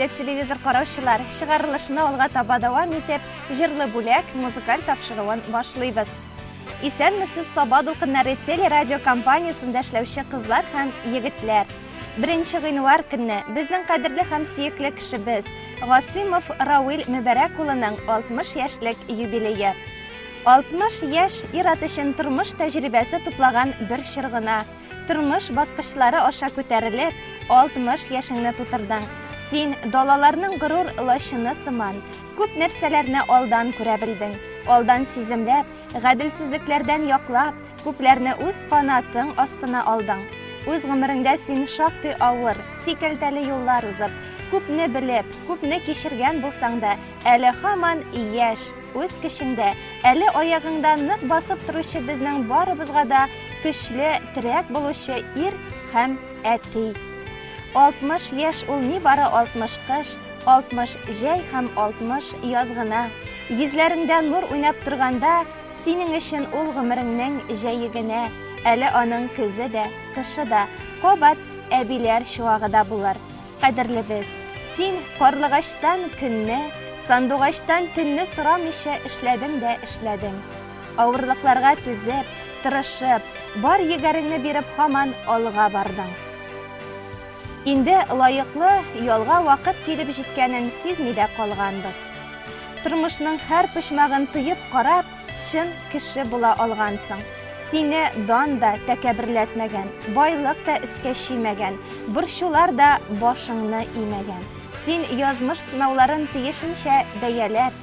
хөрмәтле телевизор караучылар, чыгарылышны алга таба дәвам итеп, җырлы бүләк, музыкаль тапшыруын башлыйбыз. Исәнмесез Саба дулкыннары телерадио компаниясында эшләүче кызлар һәм егетләр. 1 гыйнвар көнне безнең кадерле һәм сөекле кешебез Гасимов Рауил Мөбарәк улының 60 яшьлек юбилее. 60 яшь ир-ат өчен тормыш тәҗрибәсе туплаган бер чор гына. Тормыш баскычлары аша күтәрелеп, 60 яшеңне тутырдың. Син далаларның горур лачыны сыман, күп нәрсәләрне алдан күрә белдең. Алдан сиземләп, гаделсезлекләрдән яклап, күпләрне үз канатың астына алдың. Үз гомереңдә син шактый авыр, сикелтәле юллар узып, күпне белеп, күпне кичергән булсаң да, әле һаман яшь, үз көчеңдә, әле аягыңда нык басып торучы безнең барыбызга да көчле терәк булучы ир һәм әти. 60 яшь ул ни бары 60 кыш, 60 җәй һәм 60 яз гына. Йөзләреңдә нур уйнап торганда, синең өчен ул гомереңнең җәе генә, әле аның көзе дә, кышы да, кабат әбиләр чуагы да булыр. Кадерлебез, син карлыгачтан көнне, сандугачтан төнне сорамыйча эшләдең дә эшләдең. Авырлыкларга түзеп, тырышып, бар егәреңне биреп һаман алга бардың. Инде лаеклы ялга вакыт килеп җиткәнен сизми дә калганбыз. Тормышның һәр почмагын тыеп карап, чын кеше була алгансың. Сине дан да тәкәберләтмәгән, байлык та искә чөймәгән, борчулар да башыңны имәгән. Син язмыш сынауларын тиешенчә бәяләп,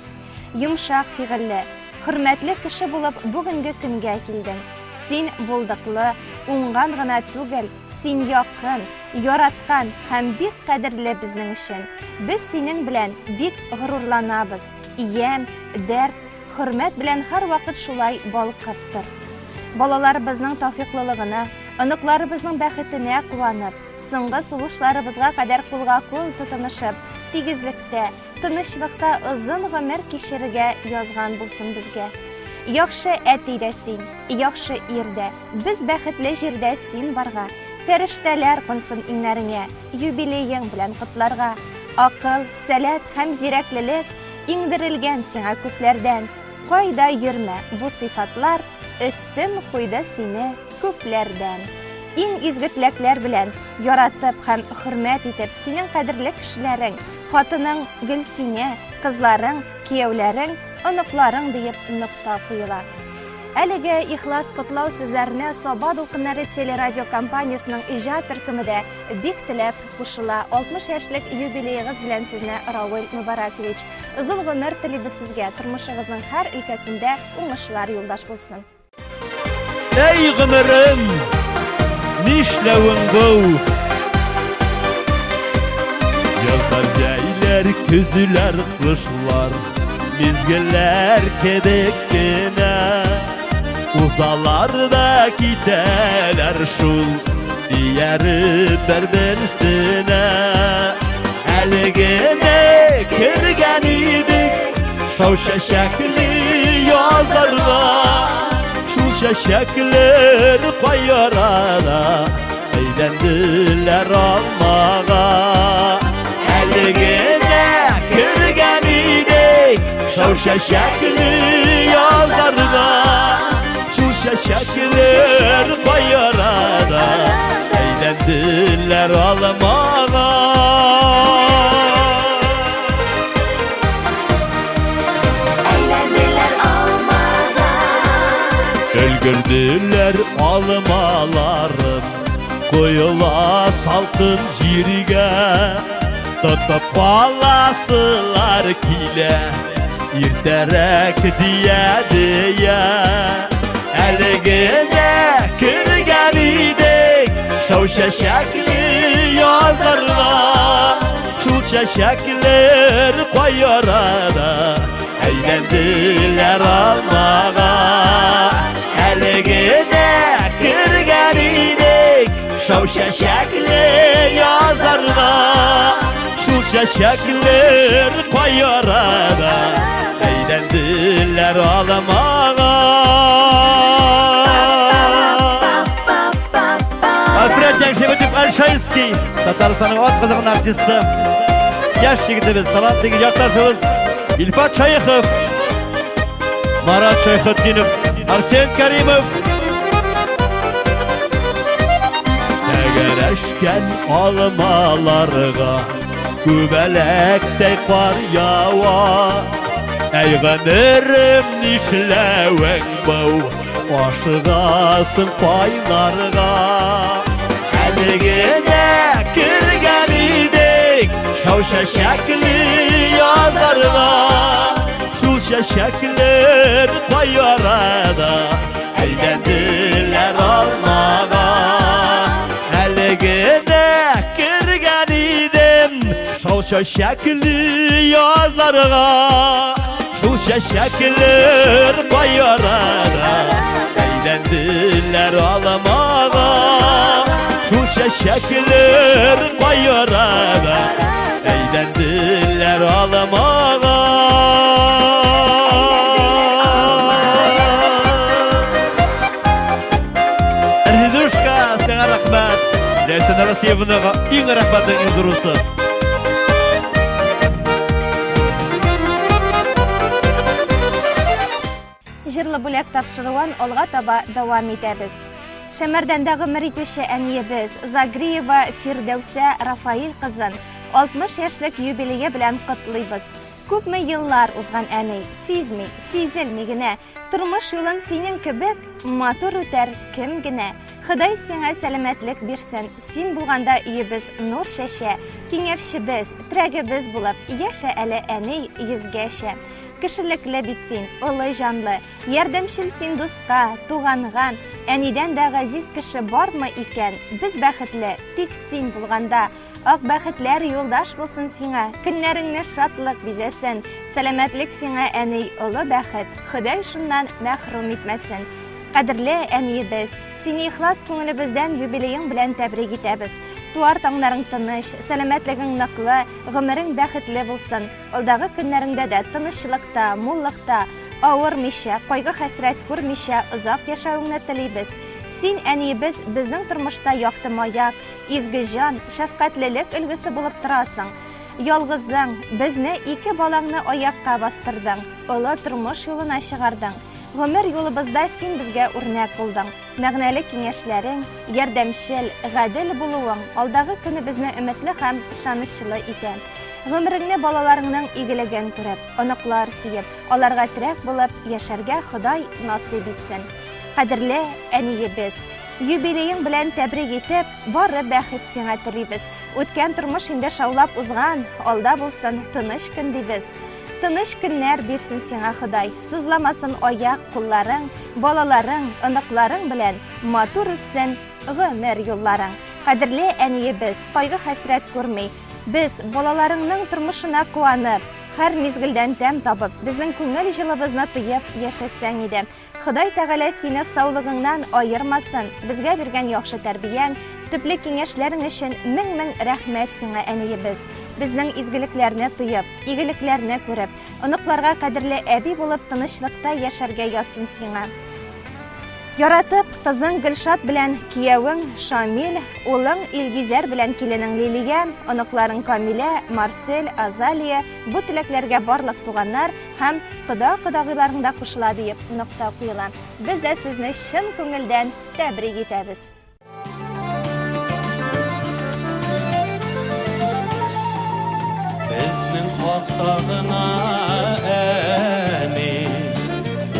йомшак фигылле, хөрмәтле кеше булып бүгенге көнгә килдең. Син булдыклы, уңган гына түгел, син якын, яраткан һәм бик кадерле безнең өчен. Без синең белән бик горурланабыз. Иям, дәрт, хөрмәт белән һәр вакыт шулай балкып тор. Балаларыбызның тауфиклылыгына, оныкларыбызның бәхетенә куанып, соңгы сулышларыбызга кадәр кулга-кул тотынышып, тигезлектә, тынычлыкта озын гомер кичерергә язган булсын безгә. Яхшы әти дә син, яхшы ир дә, без бәхетле җирдә син барга, фәрештәләр кунсын иңнәреңә, юбилеең белән котларга. Акыл, сәләт һәм зирәклелек иңдерелгән сиңа күпләрдән. Кайда йөрмә, бу сыйфатлар өстен куйды сине күпләрдән. Иң изге теләкләр белән яратып һәм хөрмәт итеп синең кадерле кешеләрең, хатының Гөлсинә, кызларың, кияүләрең, оныкларың диеп нокта куела. Әлеге ихлас котлау сүзләренә Саба дулкыннары телерадио компаниясының иҗат төркеме дә бик теләп кушыла. 60 яшьлек юбилеегыз белән сезне, Рауил Мөбарәкович. Озын гомер телибез сезгә, тормышыгызның һәр өлкәсендә уңышлар юлдаш булсын. Ey гомерем, нишләвең бу? Язлар, җәйләр, көзләр, кышлар, мизгелләр кебек кенә. Узалар да китәләр шул, ияреп бер-берсенә. Әле генә кергән идек шау чәчәкле язларга. Шул чәчәкләр кайрада әйләнделәр алмага. Әле генә кергән идек шау чәчәкле язларга. Çeşekler bayrada eğlendiler almana. Eğlendiler almana. Ölgürdüler almalarım, koyula salkın jirge. Tutup alasılar kile, irterek diye. Әле генә кергән идек шау чәчәкле язларга. Шул чәчәкләр кайрада әйләнделәр алмага. Әле генә кергән идек шау чәчәкле язларга. Шул чәчәкләр кайрада әйләнделәр алмага. Альфред Яңшеветов Альшайский, Татарстанның ат кызыгын артисты. yaş yigitimiz, talantlı yaklaşımız İlfat Çayıkov, Marat Çayıkotdinov, Arsen Karimov. Tegereşken almalarga Kübelekte kar yawa Eyganirim nişleven bau Aşıgasın paylarga Elgine kirgen idik Şavşa şekli yazlarga Şulşa şeklir koyarada Eğlendiler almağa Elgine kirgen idim Şavşa şekli yazlarga Şulşa şeklir koyarada Eğlendiler almağa Şulşa şeklir koyarada Eğlendiler almağa Erhiduşka sana rahmet Leysen Arasiyevinaga iň rahmetin durusu Жырлы бүләк тапшыруын алга таба дәвам итәбез. Шәмәрдәндә гомер итүче әниебез Загриева Фирдәүсә Рафаил кызын 60 яшьлек юбилее белән котлыйбыз. Күпме еллар узган әни, сизми, сизелми генә, тормыш юлын синең кебек матур үтәр кем генә. Ходай сиңа сәламәтлек бирсен, син булганда өебез нур шәшә, киңәшчебез, терәгебез булып, яшә әле әни йөзгәчә. Кешелекле бит син, олы жанлы, ярдәмчел син дуска, туганган, әнидән дә газиз кеше бармы икән? Без бәхетле, тик син булганда. Ак бәхетләр юлдаш булсын сиңа, көннәреңне шатлык бизәсен, сәламәтлек сиңа әни, олы бәхет, Ходай шуннан мәхрүм итмәсен. Кадерле әниебез, сине ихлас күңелебездән юбилеең белән тәбрик итәбез. Туар таңнарың тыныч, сәламәтлегең ныклы, гомерең бәхетле булсын. Алдагы көннәреңдә дә тынычлыкта, муллыкта, авырмыйча, кайгы хәсрәт күрмичә озак яшәүеңне телибез. Син әниебез безнең тормышта якты маяк, изге жан, шәфкатьлелек өлгесе булып торасың. Ялгызың, безне ике балаңны аякка бастырдың, олы тормыш юлына чыгардың. Гомер юлыбызда син безгә үрнәк булдың. Мәгънәле киңәшләрең, ярдәмчел, гадел булуың алдагы көнебезне өметле һәм ышанычлы итә. Гомереңне балаларыңның игелеген күреп, оныклар сөеп, аларга терәк булып яшәргә Ходай насыйп итсен. Кадерле әниебез, юбилеең белән тәбрик итеп, бары бәхет сиңа телибез. Үткән тормыш инде шаулап узган, алда булсын тыныч көн дибез. Тыныч көннәр бирсен сиңа Ходай, сызламасын аяк кулларың, балаларың, оныкларың белән матур үтсен гомер юлларың. Кадерле әниебез, кайгы хәсрәт күрми, без балаларыңның тормышына куанып, һәр мизгелдән тәм табып, безнең күңел җылыбызны тыеп яшәсәң иде. Ходай Тәгалә сине саулыгыңнан аермасын, безгә биргән яхшы тәрбияң, төпле киңәшләрең өчен мең рәхмәт сиңа әниебез. Безнең изгелекләрне тыеп, игелекләрне күреп, оныкларга кадерле әби булып тынычлыкта яшәргә язсын сиңа. Яратып, кызың Гөлшат белән киявең Шамил, улың Илгизәр белән киленең Лилия, оныкларың Камилә, Марсель, Азалия, бу теләкләргә барлык туганнар һәм кода-кодагыйларың да кушыла диеп нокта куела. Без дә сезне чын күңелдән тәбрик итәбез. Безнең хактагына әни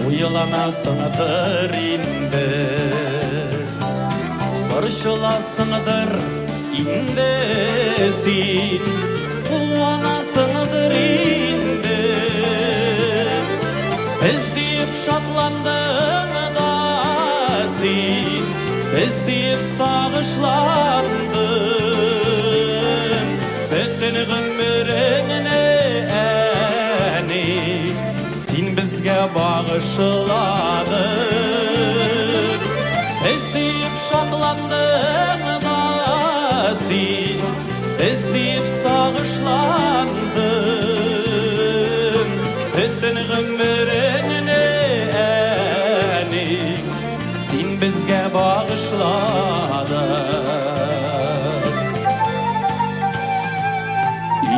Уйланасыңдыр инде Борчыласыңдыр инде син Куанасыңдыр инде Эздип шатландың да син Эздип сагышландың Бөтен гомереңне әни Син безгә багышладың Эздип шатландың да син Эздип сагышландың Бөтен гомереңне әни Син безгә багышладың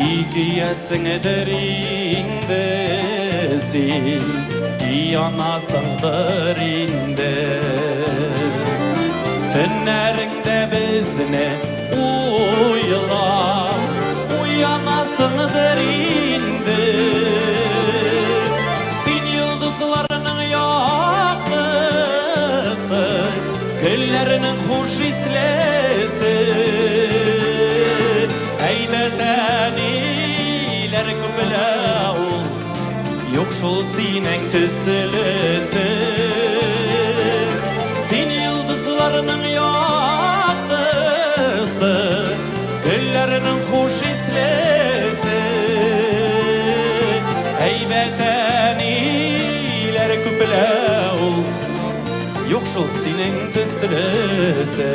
Ике Bilmesіңдір инде сен, Иянасыңдыр инде. Түнлеріңде бізне ойлап, Уянасыңдыр инде. Сен йылдызларының яқтысы, Гүллерінің хуш ислесі. Әйбәтәнилер күпләу, Yok şol sinen tüsülüsü. Sen yıldızlarının yaktısı, Güllerinin hoş islesi. Heybeteniler küplev, Yok şol sinen tüsülüsü.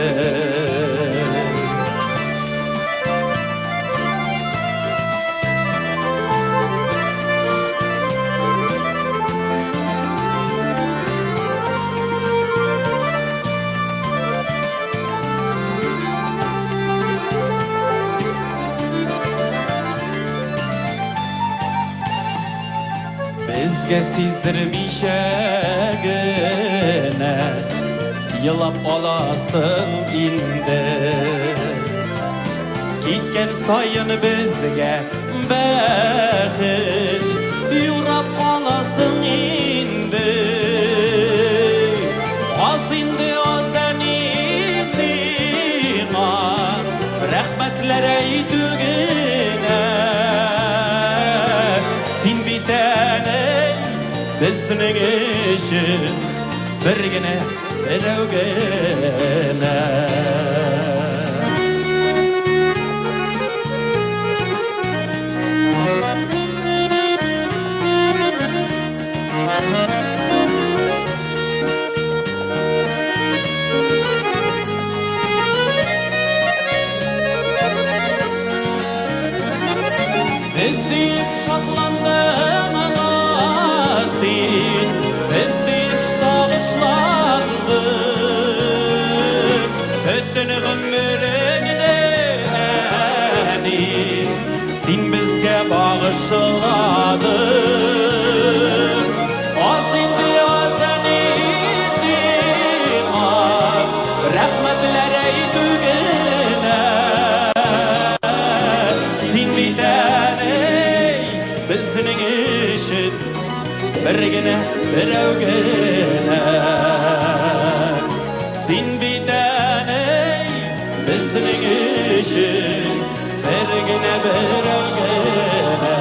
Bizge sizdirmişe gene Yılap olasın indi. Gitken sayın bizge bəxit Yurap olasın indi. Az indi o seni sina Rəhmətlere itügine. Sin bitene Bizning işin birgine birovgene. Bizip şatlandım Sin, bizip sağışlandım. Öttün ömrüngde eni, Sin bizge bağışladın. Az indi o seni sina, Rəhmətlere itügene. Sin bitene bizning işin birgine birovgene. Sin bitene bizning işin birgine birovgene.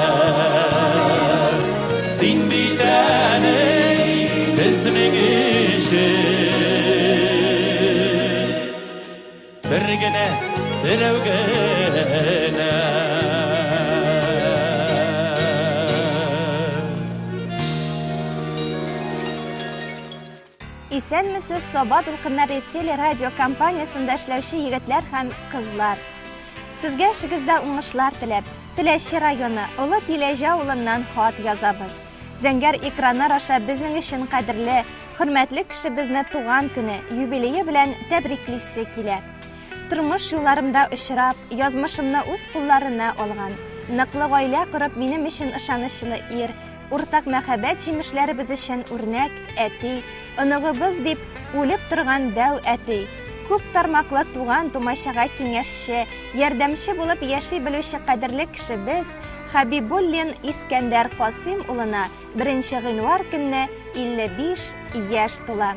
Sin bitene bizning işin birgine birovgene. Исәнмесез, Саба Дулкыннары телерадио компаниясында эшләүче егетләр һәм кызлар. Сезгә эшегездә уңышлар теләп, Теләче районы Олы Тиләҗә авылыннан хат язабыз. Зәңгәр экраннар аша безнең өчен кадерле, хөрмәтле кешебезне туган көне, юбилее белән тәбриклисе килә. Тормыш юлларымда очрап, язмышымны үз кулларына алган. Ныклы гаилә корып, минем өчен ышанычлы ир, уртак мәхәббәт җимешләребез өчен үрнәк әти, оныгыбыз дип үлеп торган дәү әти. Күп тармаклы туган тумайчага киңәшче, ярдәмче булып яши белүче кадерле кешебез Хабибуллин Искәндәр Касим улына 1 гыйнвар көнне 55 яшь тула.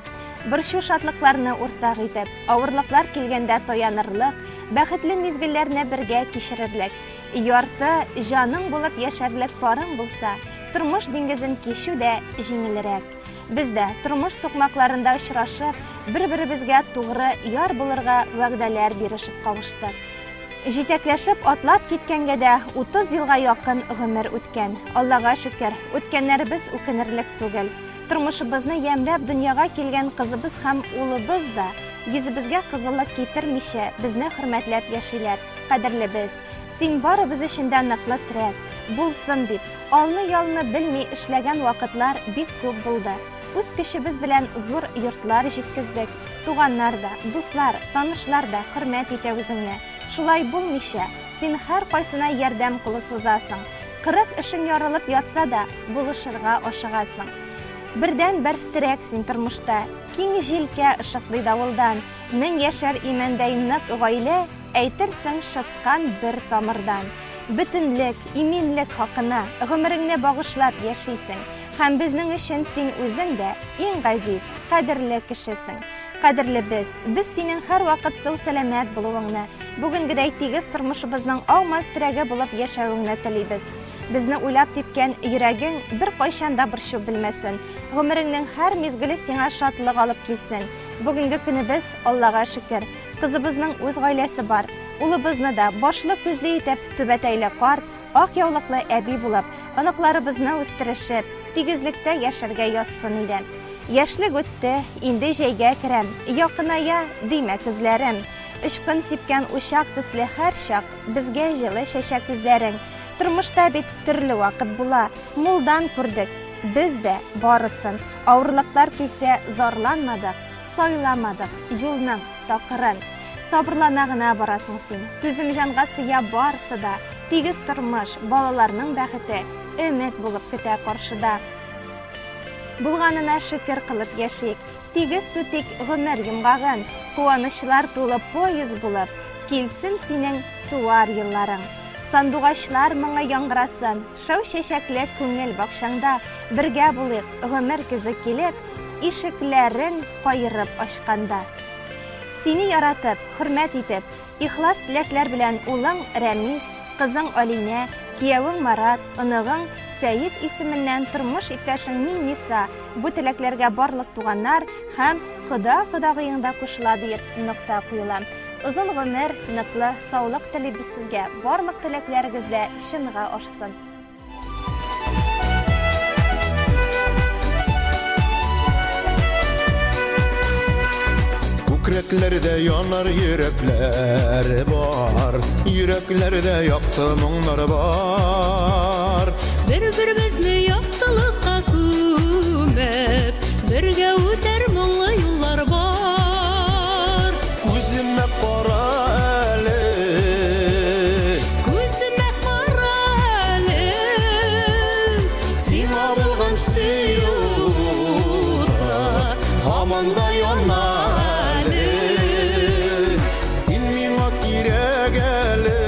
Борчу шатлыкларны уртак итеп, авырлыклар килгәндә таянырлык, бәхетле мизгелләрне бергә кичерерлек, ярты җаның булып яшәрлек парың булса, тормыш диңгезен кичү дә җиңелрәк. Без дә тормыш сукмакларында очрашып, бер-беребезгә тугры яр булырга вәгъдәләр бирешеп кавыштык. Җитәкләшеп атлап киткәнгә дә 30 елга якын гомер үткән. Аллага шөкер, үткәннәребез үкенерлек түгел. Тормышыбызны ямьләп дөньяга килгән кызыбыз һәм улыбыз да йөзебезгә кызыллык китермичә безне хөрмәтләп яшиләр. Кадерлебез, син барыбыз өчен дә ныклы терәк булсын дип, алны-ялны белми эшләгән вакытлар бик күп булды. Үз кешебез белән зур йортлар җиткездек. Туганнар да, дуслар, танышлар да хөрмәт итә үзеңне. Шулай булмыйча, син һәр кайсына ярдәм кулы сузасың. 40 эшең ярылып ятса да, булышырга ашыгасың. Бердән бер терәк син тормышта, киң җилкә ышыклый давылдан, 1000 яшәр имәндәй нык гаилә, әйтерсең шыткан бер тамырдан. Бөтенлек, иминлек хакына гомереңне багышлап яшисең, һәм безнең өчен син үзең дә иң газиз, кадерле кешесең. Кадерле без синең һәр вакыт сау-сәламәт булуыңны, бүгенгедәй тигез тормышыбызның алмас терәге булып яшәвеңне телибез. Безне уйлап типкән йөрәгең бер кайчан да борчу белмәсен. Гомереңнең һәр мизгеле сиңа шатлык алып килсен. Бүгенге көнебез, Аллага шөкер, кызыбызның үз гаиләсе бар. Улыбызны да башлы күзле итеп түбәтәйле карт, ак яулыклы әби булып, аныкларыбызны үстерешеп, тигезлектә яшәргә язсын иде. Яшьлек үтте, инде җәйгә керәм, якыная димә күзләрем. Ишкын сипкән учак төсле һәр чак, безгә җылы чәчәк күзләрең. Тормышта бит төрле вакыт була, мулдан күрдек, без дә барысын. Авырлыклар килсә, зарланмадык, сайламадык, юлның такырын. Сабырлана гына барасың син, түзем җанга сыя барсы да, тигез тормыш, балаларның бәхете, өмет булып көтә каршыда. Булганына шөкер кылып яшик, тигез сүтик гомер йомгагын, куанычлар тулы поезд булып, килсен синең туар елларың. Сандугачлар моңа яңгырасын, шау чәчәкле күңел бакчаңда, бергә булыйк гомер көзе килеп, ишекләрен кайырып ачканда. Сине яратып, хөрмәт итеп, ихлас теләкләр белән улың Рәмис, кызың Алинә, киявең Марат, оныгың Сәйид исеменнән тормыш иптәшең Минниса, бу теләкләргә барлык туганнар һәм кода-кодагыеңда кушыла дип нокта куела. Узын гомер, ныклы саулык телибез сезгә, барлык теләкләрегездә чынга ашсын. Күкрәкләрдә янар йөрәкләр бар, йөрәкләрдә якты моңнар бар. Бер-беребезне яктылыкка күмеп, бергә үтәр моңлы юллар бар. Күземә кара әле, Күземә кара әле, сиңа булган сөюдә һаман да яна әле. Син миңа кирәк әле,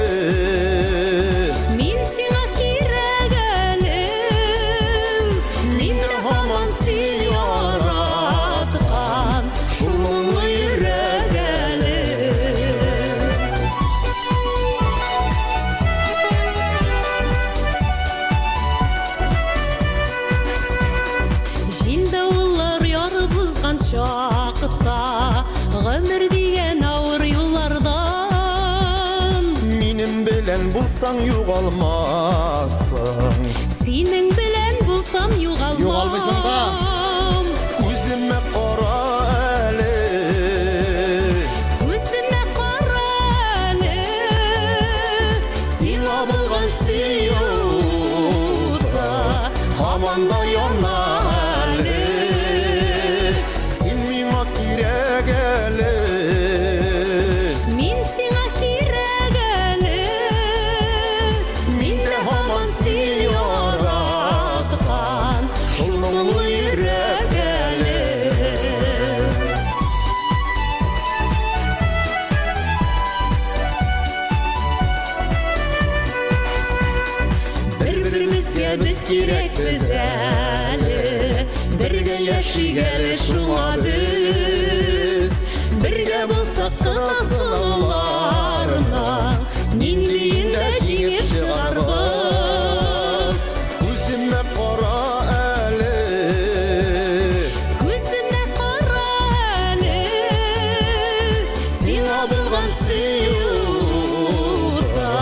мин сиңа кирәк әле, мин дә һаман сине яраткан, шул моңлы йөрәк әле. Җил давыллар ярып узган чакта, гомер дигән авыр юллардан. Минем белән булсаң югалмассың, Синең белән булсам Югалмыйсың да. югалмам. күземә кара әле, Күземә кара әле, сиңа булган сөюдә һаман да яна әле. Син миңа кирәк әле, мин сиңа кирәк әле, мин дә һаман сине яраткан, шул моңлы йөрәк әле. Бер-беребезгә без кирәкбез әле, бергә яшик әле шуңа без. Бергә булсак кынасынларның, ниндиендә җиңеп чыгарбыз. Күземә кара әле, Күземә кара әле, сиңа булган сөюдә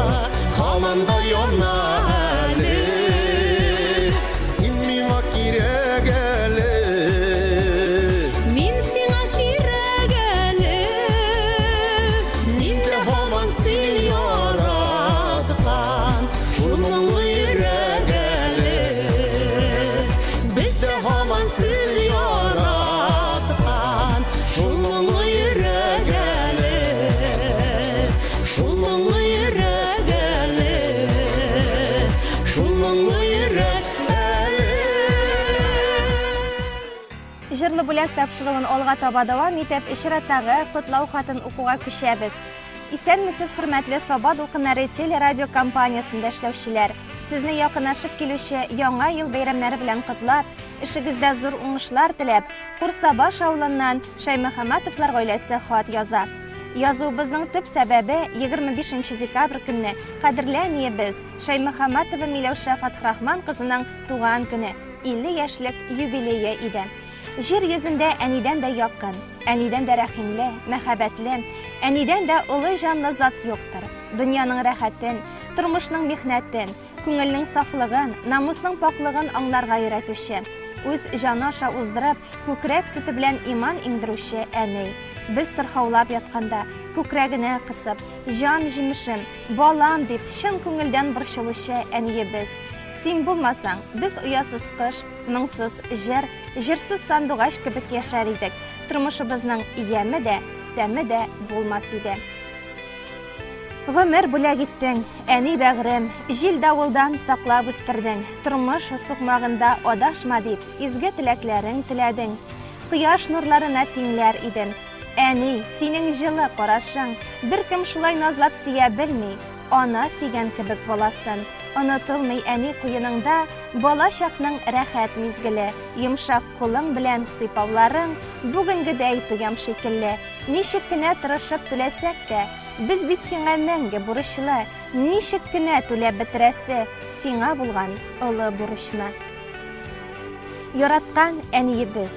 һаман да яна әле. Син миңа кирәк әле, мин сиңа кирәк әле, мин дә Җырлы бүләк тапшыруын алга таба дәвам итеп, ишараттагы котлау хатын укуга күчәбез. Исәнмесез, хөрмәтле Саба дулкыннары телерадио компаниясендә эшләүчеләр. Сезне якынашып килүче яңа ел бәйрәмнәре белән котлап, эшегездә зур уңышлар теләп, Курсабаш авылыннан Шаймөхәммәтовлар гаиләсе хат яза. Язуыбызның төп сәбәбе 25 декабрь көнне кадерле әниебез Шаймөхәммәтова Миләүшә Фатхрахман кызының туган көне, 50 яшьлек юбилее иде. Җир йөзендә әнидән дә якын, әнидән дә рәхимле, мәхәббәтле, әнидән дә улы җанлы зат юктыр. Дөньяның рәхәтен, тормышның михнәтен, күңелнең сафлыгын, намусның паклыгын аңларга өйрәтүче, үз җаны аша уздырып, күкрәк сөте белән иман иңдерүче әни. Без тырхаулап ятканда, күкрәгенә кысып, җан җимешем, балам дип чын күңелдән борчылучы әниебез. Син булмасаң, без уясыз кыш, моңсыз җыр, җырсыз сандугач кебек яшәр идек. Тормышыбызның яме дә, тәме дә булмас иде. Гомер бүләк иттең, әни бәгърем, җил давылдан саклап үстердең. Тормыш сукмагында адашма дип, изге теләкләрең теләдең. Кояш нурларына тиңләр идең. Әни, синең җылы карашың, беркем шулай назлап сөя белми, ана сөйгән кебек буласын. Онытылмый әни куеныңда бала чакның рәхәт мизгеле, йомшак кулың белән сыйпауларың бүгенгедәй тоям шикелле. Ничек кенә тырышып түләсәк тә, без бит сиңа мәңге бурычлы, ничек кенә түләп бетерәсе сиңа булган олы бурычны. Яраткан әниебез,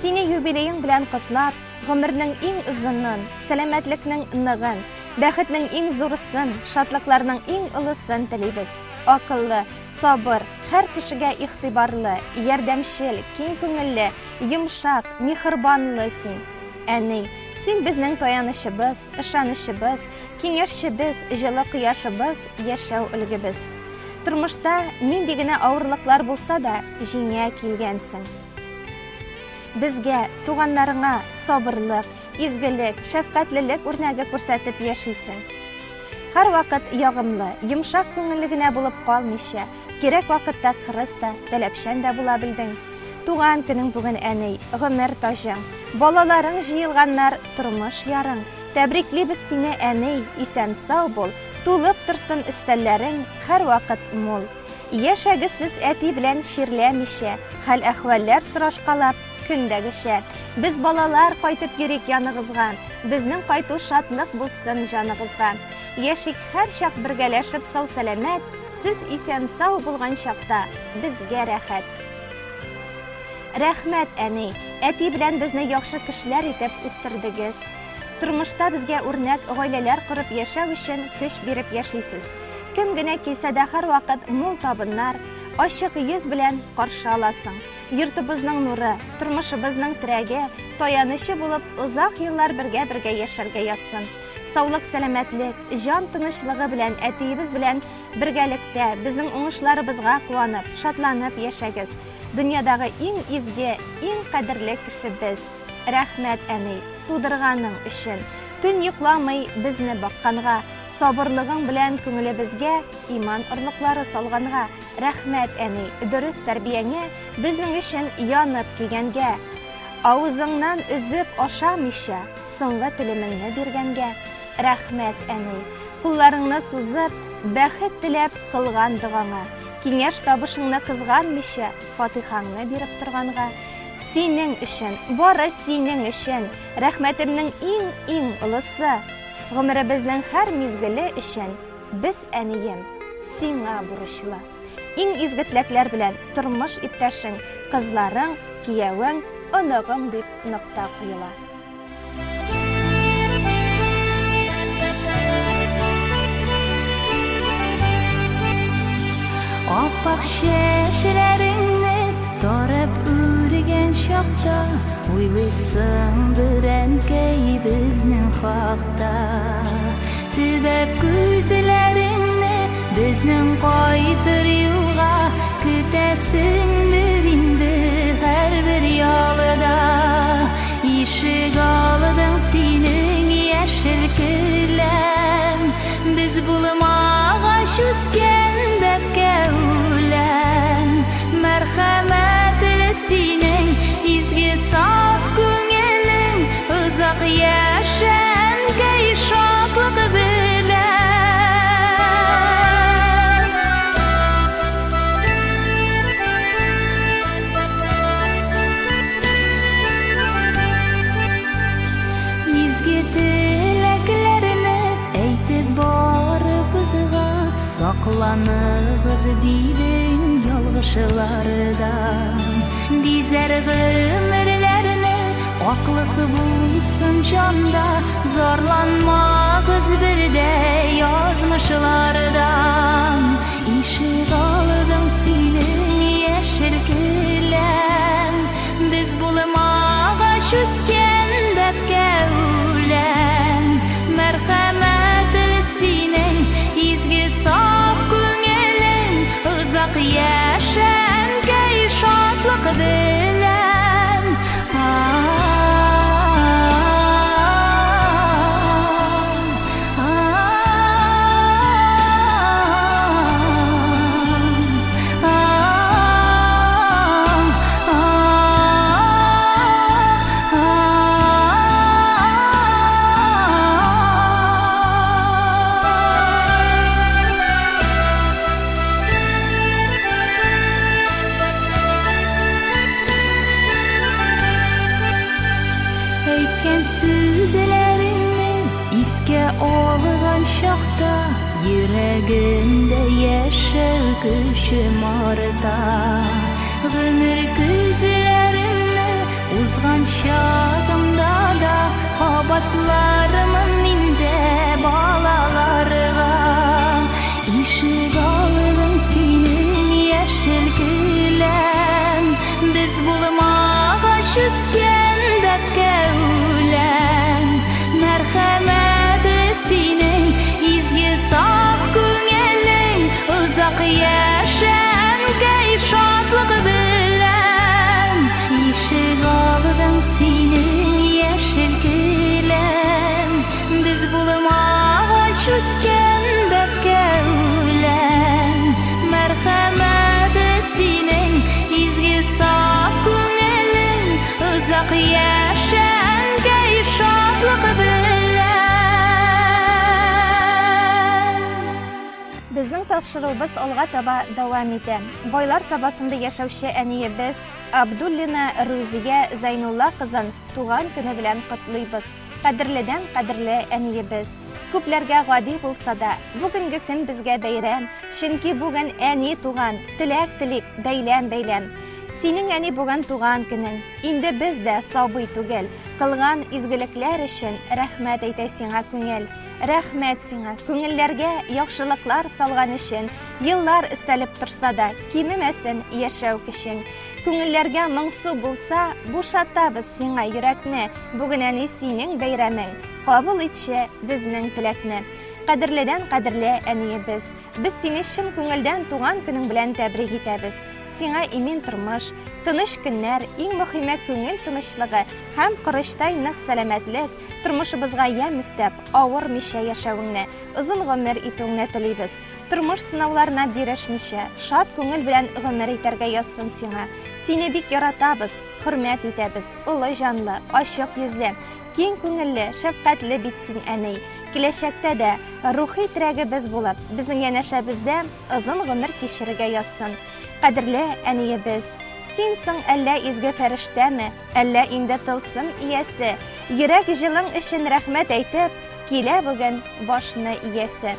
сине юбилеең белән котлап, гомернең иң озынын, сәламәтлекнең ныгын, бәхетнең иң зурысын, шатлыкларның иң олысын телибез. Акыллы, сабыр, һәр кешегә игътибарлы, ярдәмчел, киң күңелле, йомшак, михырбанлы син. Әни, син безнең таянычыбыз, ышанычыбыз, киңәшчебез, җылы кояшыбыз, яшәү өлгебез. Тормышта нинди генә авырлыклар булса да, җиңә килгәнсең. Безгә, туганнарыңа сабырлык, изгелек, шәфкатьлелек үрнәге күрсәтеп яшисең. Һәр вакыт ягымлы, йомшак күңелле генә булып калмыйча, кирәк вакытта кырыс та, таләпчән дә була белдең. Туган көнең бүген әни, гомер тажың, балаларың җыелганнар, тормыш ярың. Тәбриклибез сине әни, исән сау бул, тулып торсын өстәлләрең һәр вакыт мул. Яшәгесез әти белән ширләмичә, хәл-әхвәлләр сорашкалап көндәгечә. Без балалар кайтып йөрик яныгызга, безнең кайту шатлык булсын җаныгызга. Яшик һәр чак бергәләшеп сау-сәламәт, сез исән сау булган чакта безгә рәхәт. Рәхмәт, әни, әти белән безне яхшы кешеләр итеп үстердегез. Тормышта безгә үрнәк гаиләләр корып яшәү өчен көч биреп яшисез. Кем генә килсә дә һәр вакыт мул табыннар, ачык йөз белән каршы аласың. Йортыбызның нуры, тормышыбызның терәге, таянычы булып, узак еллар бергә яшәргә язсын. Саулык, сәламәтлек, җан тынычлыгы белән әтиебез белән бергәлектә безнең уңышларыбызга куанып, шатланып яшәгез. Дөньядагы иң изге, иң кадерле кешебез. Рәхмәт, әни, тудырганың өчен. Төн йокламый безне бакканга, сабырлыгың белән күңелебезгә иман орлыклары салганга. Рәхмәт, әни, дөрес тәрбиянә безнең өчен янып килгәнгә. Авызыңнан үзеп ашамыйча, соңгы телемеңне биргәнгә. Рәхмәт, әни, кулларыңны сузып, бәхет теләп кылган догаңа. Киңәш табышыңны кызганмыйча, фатихаңны биреп торганга. Синең өчен, бары синең өчен, рәхмәтемнең иң олысы. Гомеребезнең һәр мизгеле өчен без, әнием, сиңа бурычлы. Иң изге теләкләр белән тормыш иптәшең, кызларың, киявең, оныгың дип нокта куела. Аппак чәчләреңне тарап үргән чакта, уйлыйсыңдыр әнкәй безнең хакта. Төбәп күзләреңне безнең кайтыр юлга, көтәсеңдер инде һәрбер ялыда. Ишек алдың синең яшел келәм, без булмагач үскән бәкәүләм. Мәрхәмәтле синең изге Saklanığız dilin yalgışlardan Bizer gümürlerini aklık bulsun canda Zorlanmağız bir de yazmışlardan İşi aldım senin yeşil külem Biz bulmağa şüsken depke ulen Merhametli senin izgi saf günelin Uzak yaşan key şatlık bilen Olğan şaqda yüreğimde yaşar küçüm arda Gümür güzlerimni uzgan şadımda da Habatlarımın minde balalarga İşik aldım senin yeşil gülem Biz bulmağa şüsken depke ulen Merhamet senin izgi saf günelin Uzak yaşan key şatlık bilen İşik aldım senin yeşil gülem Biz bulmağa şüsken depke ulen Merhamet senin izgi saf günelin Uzak yaşan key şatlık bilen Bizning topshiruvimiz olg'a taба davom etdi. Boylar sabasında yaşauvchi aniyimiz Abdullina Ruziya Zaynulla qizin tug'an kuni bilan qutlaymiz. Qadrlidan qadrli aniyimiz. Ko'plarga g'odiy bo'lsa-da, bugungi kun bizga bayram, chunki bugun ani tug'an, tilak, baylam. Sening ani bugun tug'an kuning. Endi bizda sobiy tugil. Qilgan izgiliklar uchun rahmat aytaysinga ko'ngil. Rahmat senga, ko'ngillarga yaxshiliklar salgan uchun. Yillar istalib tursa-da, kimimasin yashau kishing. Ko'ngillarga mansub bo'lsa, bo'shatamiz senga yurakni. Bugun ani sening bayraming. Qabul etchi bizning tilakni. Qadrlidan qadrli aniyimiz. Biz seni chin ko'ngildan tug'an kuning bilan tabrik etamiz. Сиңа имен тормыш, тыныш көннәр, иң мөһиме күңел тынычлыгы һәм кырыштай нык сәламәтлек тормышыбызга ямь өстәп, авырмыйча яшәвеңне, озын гомер итүеңне телибез. Тормыш сынауларына бирешмичә, шат күңел белән гомер итәргә язсын сиңа. Сине бик яратабыз, хөрмәт итәбез. Улы җанлы, ачык йөзле, киң күңелле, шәфкатьле бит син әни. Киләчәктә дә рухи терәгебез булып, безнең янәшәбездә озын гомер кичерергә язсын. Qadrli aniyimiz, sensin әллә изге фәрештәме, әллә инде тылсым иясе, йөрәк җылың өчен рәхмәт әйтеп, килә бүген башны иясе.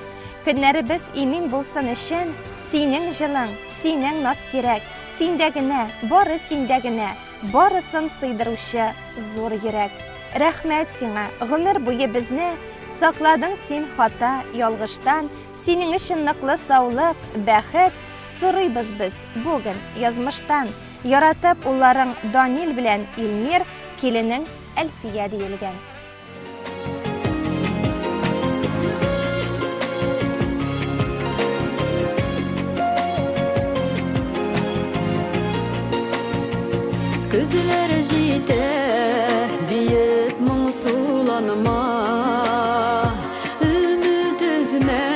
Көннәребез имин булсын өчен, синең җылың, синең наз кирәк, синдә генә, бары синдә генә, барысын сыйдыручы зур йөрәк. Рәхмәт сиңа, гомер буе безне сакладың син хата, ялгыштан, синең өчен ныклы саулык, бәхет сорыйбыз без бүген язмыштан. Яратып улларың Данил белән Илмир, киленең Әлфия диелгән. Күзләре җитә биек моңсуланыма Өмет үзмә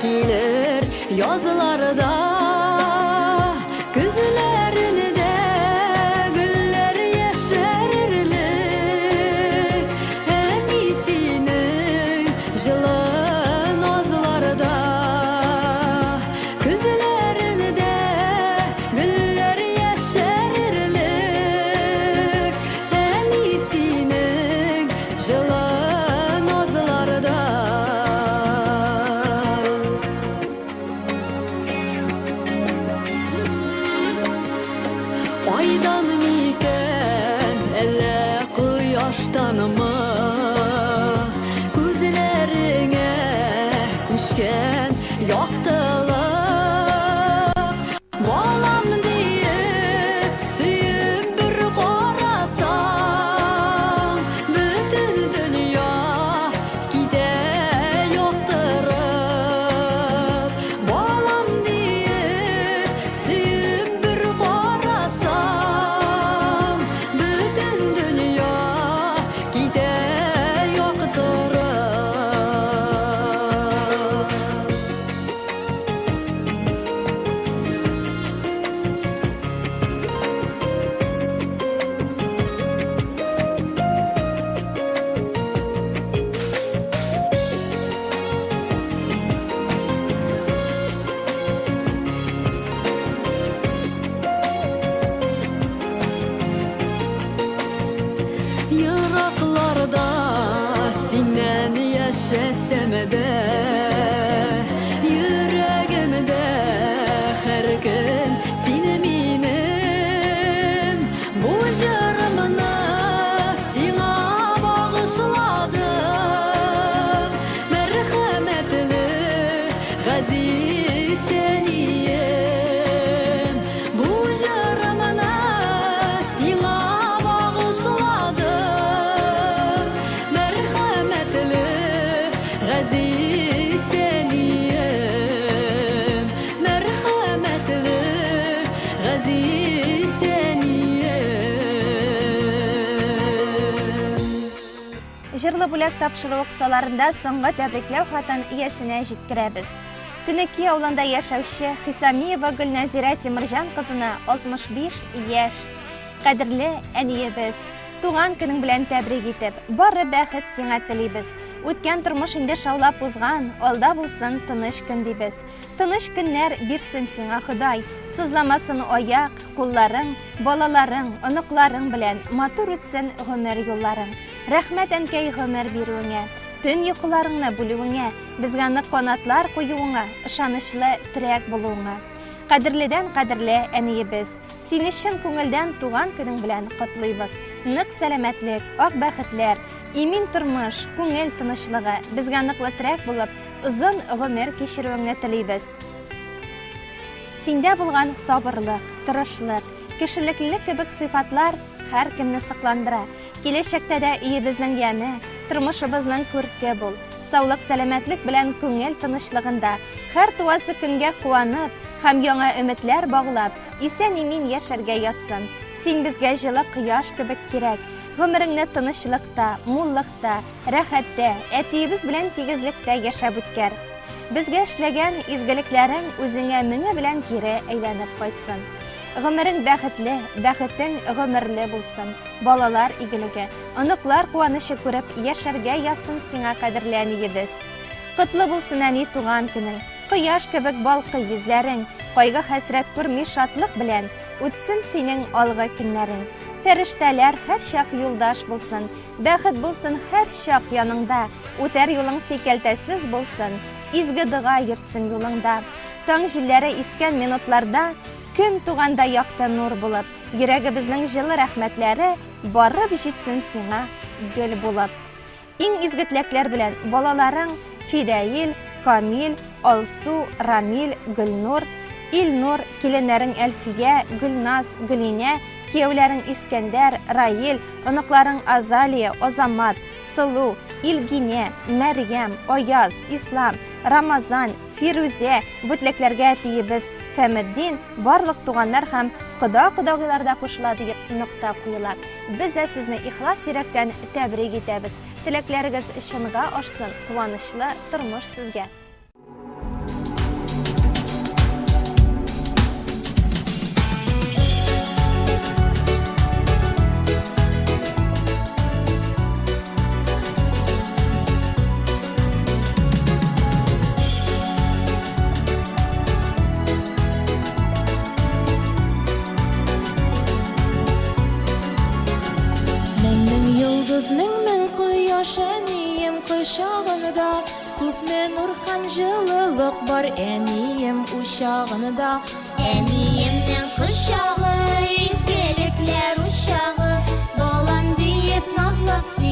килер язларда Күзләрендә гөлләр яшәрерлек Әни синең җылы назларда Күзләрендә гөлләр яшәрерлек vicdanımı Gözlerine kuşken yaktılar Balam deyip suyum bir qarasam Bütün dünya gide yoktırıp Balam deyip suyum bir qarasam Bütün dünya gide yoktırıp Yıraklarda senden yaşasam de Yüreğimde her gün seni benim Bu jırımını sana bağışladım Merhametli gazi seniyim Bu jırımını sana bağışladım Merhametli gazi seniyim Merhametli gazi seniyim Жырлы бүләк тапшыру кысаларында соңгы тәбрикләү хатын иясенә җиткерәбез. Төнеки авылында яшәүче Хисамиева Гөлназира Тимирҗан кызына 65 яшь. Кадерле әниебез, туган көнең белән тәбрик итеп, бары бәхет сиңа телибез. Үткән тормыш инде шаулап узган, алда булсын тыныч көн дибез. Тыныч көннәр бирсен сиңа Ходай, сызламасын аяк, кулларың, балаларың, оныкларың белән матур үтсен гомер юлларың. Рәхмәт әнкәй гомер бирүеңә, төн йокыларыңны бүлүеңә, безгә нык канатлар куюыңа, ышанычлы терәк булуыңа. Кадерледән кадерле әниебез, сине чын күңелдән туган көнең белән котлыйбыз. Нык сәламәтлек, ак бәхетләр, имин тормыш, күңел тынычлыгы безгә ныклы терәк булып, озын гомер кичерүеңне телибез. Синдә булган сабырлык, тырышлык, кешелеклелек кебек сыйфатлар һәр кемне сакландыра. Киләчәктә дә өебезнең яме, тормышыбызның күрке бул. Саулык, сәламәтлек белән күңел тынычлыгында, һәр туасы көнгә куанып, һәм яңа өметләр баглап, исән-имин яшәргә язсын. Син безгә җылы кояш кебек кирәк. Гомереңне тынычлыкта, муллыкта, рәхәттә, әтиебез белән тигезлектә яшәп үткәр. Безгә эшләгән изгелекләрең үзеңә меңе белән кире әйләнеп кайтсын. Гомерең бәхетле, бәхетең гомерле булсын. Балалар игелеге, оныклар куанышы күреп яшәргә язсын сиңа кадерле әниебез. Котлы булсын әни туган көнең. Кояш кебек балкый йөзләрең, кайгы хәсрәт күрми шатлык белән үтсен синең алгы көннәрең. Фәрештәләр һәр чак юлдаш булсын, бәхет булсын һәр чак яныңда, үтәр юлың сикәлтәсез булсын, изге дога йөртсен юлыңда. Таң җилләре искән минутларда, көн туганда якты нур булып, йөрәгебезнең җылы рәхмәтләре барып җитсен сиңа гөл булып. Иң изге теләкләр белән балаларың Фидаил, Камил, Алсу, Рамил, Гөлнур, Илнур, киленнәрең Әлфия, Гөлназ, Гөлинә, кияүләрең Искәндәр, Раил, оныкларың Азалия, Азамат, Сылу, Илгинә, Мәрьям, Аяз, Ислам, Рамазан, Фирүзә, бүтләкләргә тиебез Фәмеддин, барлык туганнар һәм кода-кодагыйларда кушыла дип нокта куела. Без дә сезне ихлас йөрәктән тәбрик итәбез. Теләкләрегез чынга ашсын, куанычлы тормыш сезгә. Мең кояш әнием кочагында, күпме нур һәм җылылык бар әнием учагында. Әниемнең кочагы, изгелекләр учагы, балам диеп назлап сөй.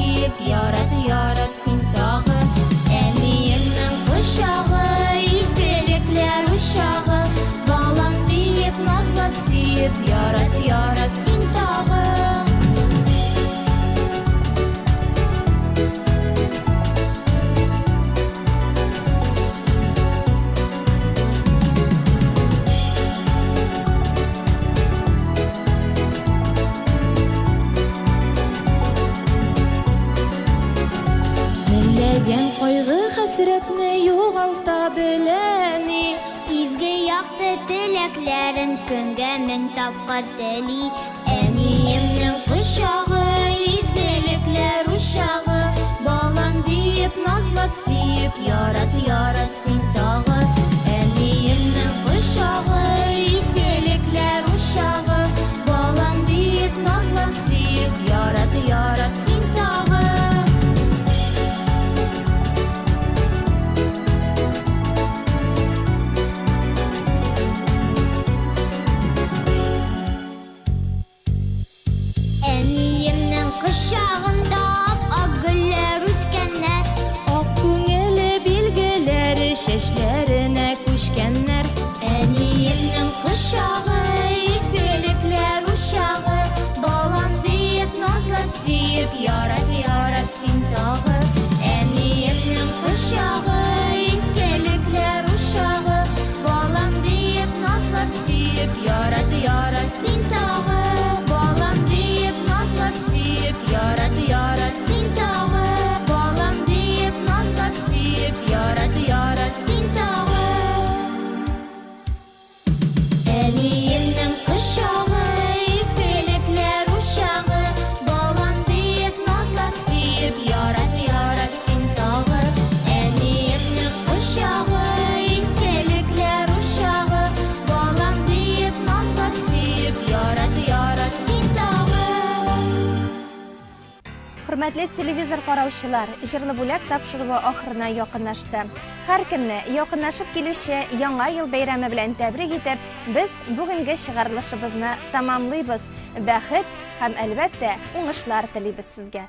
Кайгы хәсрәтне югалта беләни. Изге яқты теләкләрен көнгә мең тапкыр тели. Әниемнең кочагы, изгелекләр учагы. Балам диеп назлап сөеп, ярат, ярат син тагы. Әниемнең кочагы, изгелекләр учагы. Балам диеп назлап сөеп, ярат, ярат син тагы. Әниемнең кочагында ак гөлләр үскәннәр. Ак күңеле билгеләре чәчләренә күчкәннәр. Әниемнең кочагы, изгелекләр учагы. Балам диеп назлап сөеп, ярат, ярат син тагы. Әниемнең кочагы, изгелекләр учагы. Балам диеп назлап сөеп, ярат, ярат син тагы. Балам диеп назлап сөеп, ярат, ярат син тагы. Балам диеп назлап сөеп, ярат, ярат син тагы. Әниемнең кочагы, изгелекләр учагы. Балам диеп назлап сөеп, ярат, ярат син тагы. Әниемнең кочагы, изгелекләр учагы. Балам диеп назлап сөеп, ярат, ярат син тагы. Хөрмәтле телевизор караучылар, җырлы бүләк тапшыруы ахырына якынлашты. Һәркемне якынлашып килүче яңа ел бәйрәме белән тәбрик итеп, без бүгенге чыгарылышыбызны тамамлыйбыз. Бәхет һәм әлбәттә уңышлар телибез сезгә.